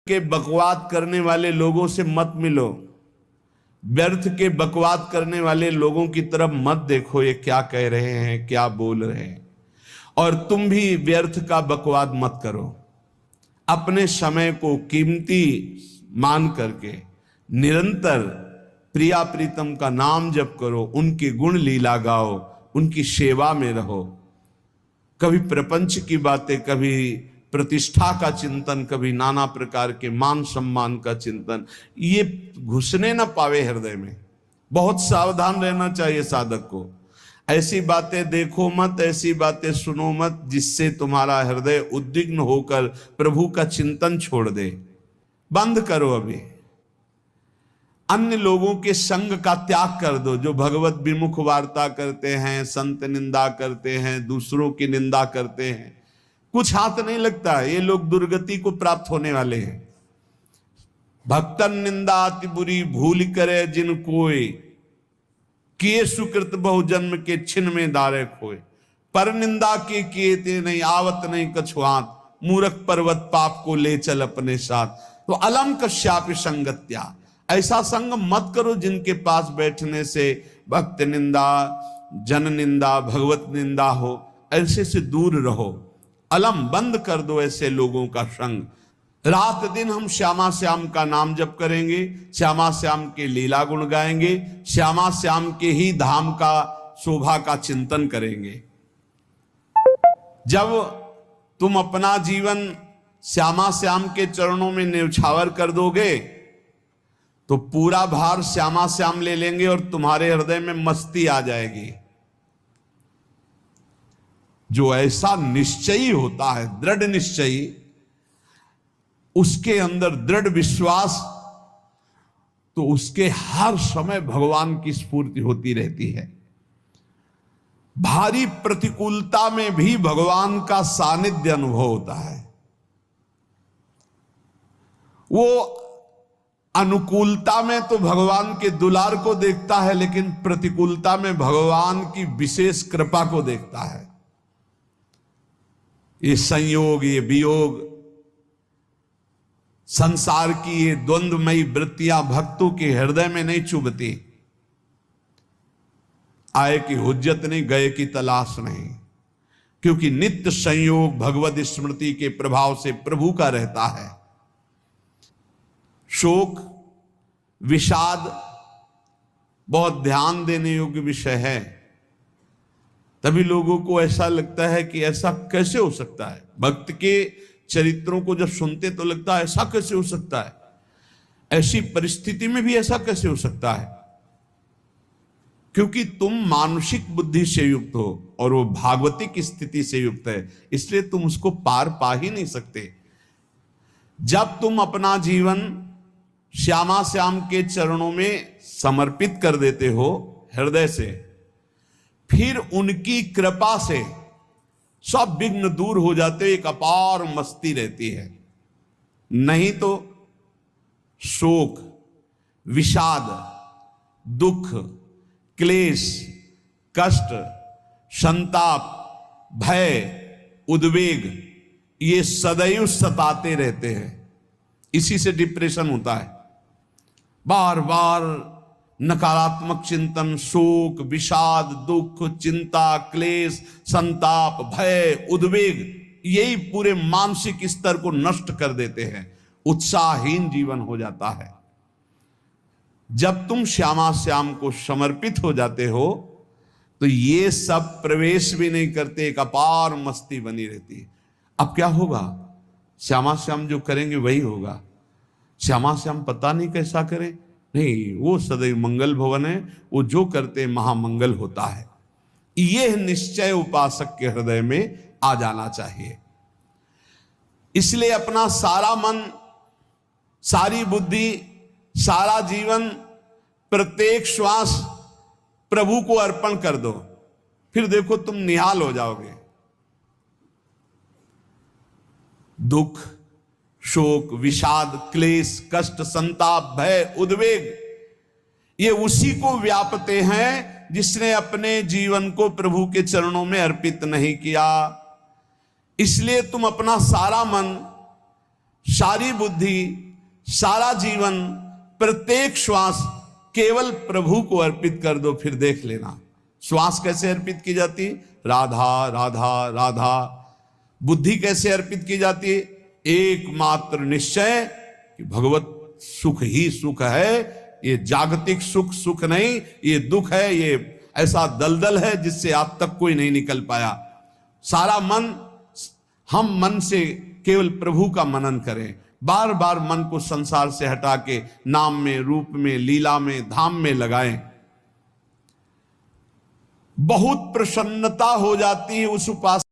के बकवाद करने वाले लोगों से मत मिलो। व्यर्थ के बकवाद करने वाले लोगों की तरफ मत देखो, ये क्या कह रहे हैं, क्या बोल रहे हैं। और तुम भी व्यर्थ का बकवाद मत करो। अपने समय को कीमती मान करके निरंतर प्रिया प्रीतम का नाम जप करो, उनके गुण लीला गाओ, उनकी सेवा में रहो। कभी प्रपंच की बातें, कभी प्रतिष्ठा का चिंतन, कभी नाना प्रकार के मान सम्मान का चिंतन, ये घुसने ना पावे हृदय में। बहुत सावधान रहना चाहिए साधक को। ऐसी बातें देखो मत, ऐसी बातें सुनो मत जिससे तुम्हारा हृदय उद्विग्न होकर प्रभु का चिंतन छोड़ दे। बंद करो। अभी अन्य लोगों के संग का त्याग कर दो, जो भगवत विमुख वार्ता करते हैं, संत निंदा करते हैं, दूसरों की निंदा करते हैं। कुछ हाथ नहीं लगता, ये लोग दुर्गति को प्राप्त होने वाले हैं। भक्तन निंदा अति बुरी भूल करे जिन कोई, किए सुकृत बहु जन्म के छिन में दारे खोए। पर निंदा के किए ते नहीं, आवत नहीं कछुआत, मूर्ख पर्वत पाप को ले चल अपने साथ। तो अलम कश्यापि संगत्या, ऐसा संग मत करो जिनके पास बैठने से भक्त निंदा, जन निंदा, भगवत निंदा हो। ऐसे से दूर रहो। अलम बंद कर दो ऐसे लोगों का संग। रात दिन हम श्यामा श्याम का नाम जप करेंगे, श्यामा श्याम के लीला गुण गाएंगे, श्यामा श्याम के ही धाम का शोभा का चिंतन करेंगे। जब तुम अपना जीवन श्यामा श्याम के चरणों में न्यौछावर कर दोगे तो पूरा भार श्यामा श्याम ले लेंगे और तुम्हारे हृदय में मस्ती आ जाएगी। जो ऐसा निश्चयी होता है, दृढ़ निश्चयी, उसके अंदर दृढ़ विश्वास, तो उसके हर समय भगवान की स्फूर्ति होती रहती है। भारी प्रतिकूलता में भी भगवान का सानिध्य अनुभव होता है। वो अनुकूलता में तो भगवान के दुलार को देखता है, लेकिन प्रतिकूलता में भगवान की विशेष कृपा को देखता है। ये संयोग, ये वियोग, संसार की ये द्वंद्वमयी वृत्तियां भक्तों के हृदय में नहीं चुभती। आए की हुज्जत नहीं, गए की तलाश नहीं, क्योंकि नित्य संयोग भगवत स्मृति के प्रभाव से प्रभु का रहता है। शोक, विषाद बहुत ध्यान देने योग्य विषय है। तभी लोगों को ऐसा लगता है कि ऐसा कैसे हो सकता है। भक्त के चरित्रों को जब सुनते तो लगता है ऐसा कैसे हो सकता है, ऐसी परिस्थिति में भी ऐसा कैसे हो सकता है। क्योंकि तुम मानसिक बुद्धि से युक्त हो और वो भागवतिक स्थिति से युक्त है, इसलिए तुम उसको पार पा ही नहीं सकते। जब तुम अपना जीवन श्यामा श्याम के चरणों में समर्पित कर देते हो हृदय से, फिर उनकी कृपा से सब विघ्न दूर हो जाते, एक अपार मस्ती रहती है। नहीं तो शोक, विषाद, दुख, क्लेश, कष्ट, संताप, भय, उद्वेग, ये सदैव सताते रहते हैं। इसी से डिप्रेशन होता है। बार बार नकारात्मक चिंतन, शोक, विषाद, दुख, चिंता, क्लेश, संताप, भय, उद्वेग, यही पूरे मानसिक स्तर को नष्ट कर देते हैं। उत्साहहीन जीवन हो जाता है। जब तुम श्यामा श्याम को समर्पित हो जाते हो तो ये सब प्रवेश भी नहीं करते, एक अपार मस्ती बनी रहती है। अब क्या होगा? श्यामा श्याम जो करेंगे वही होगा। श्यामा श्याम पता नहीं कैसा करें, नहीं, वो सदैव मंगल भवन है, वो जो करते महामंगल होता है। यह निश्चय उपासक के हृदय में आ जाना चाहिए। इसलिए अपना सारा मन, सारी बुद्धि, सारा जीवन, प्रत्येक श्वास प्रभु को अर्पण कर दो। फिर देखो तुम निहाल हो जाओगे। दुख, शोक, विषाद, क्लेश, कष्ट, संताप, भय, उद्वेग, ये उसी को व्यापते हैं जिसने अपने जीवन को प्रभु के चरणों में अर्पित नहीं किया। इसलिए तुम अपना सारा मन, सारी बुद्धि, सारा जीवन, प्रत्येक श्वास केवल प्रभु को अर्पित कर दो। फिर देख लेना श्वास कैसे अर्पित की जाती, राधा राधा राधा। बुद्धि कैसे अर्पित की जाती, एकमात्र निश्चय कि भगवत सुख ही सुख है, ये जागतिक सुख सुख नहीं, ये दुख है, ये ऐसा दलदल है जिससे आज तक कोई नहीं निकल पाया। सारा मन, हम मन से केवल प्रभु का मनन करें, बार बार मन को संसार से हटा के नाम में, रूप में, लीला में, धाम में लगाएं। बहुत प्रसन्नता हो जाती है उस उपासना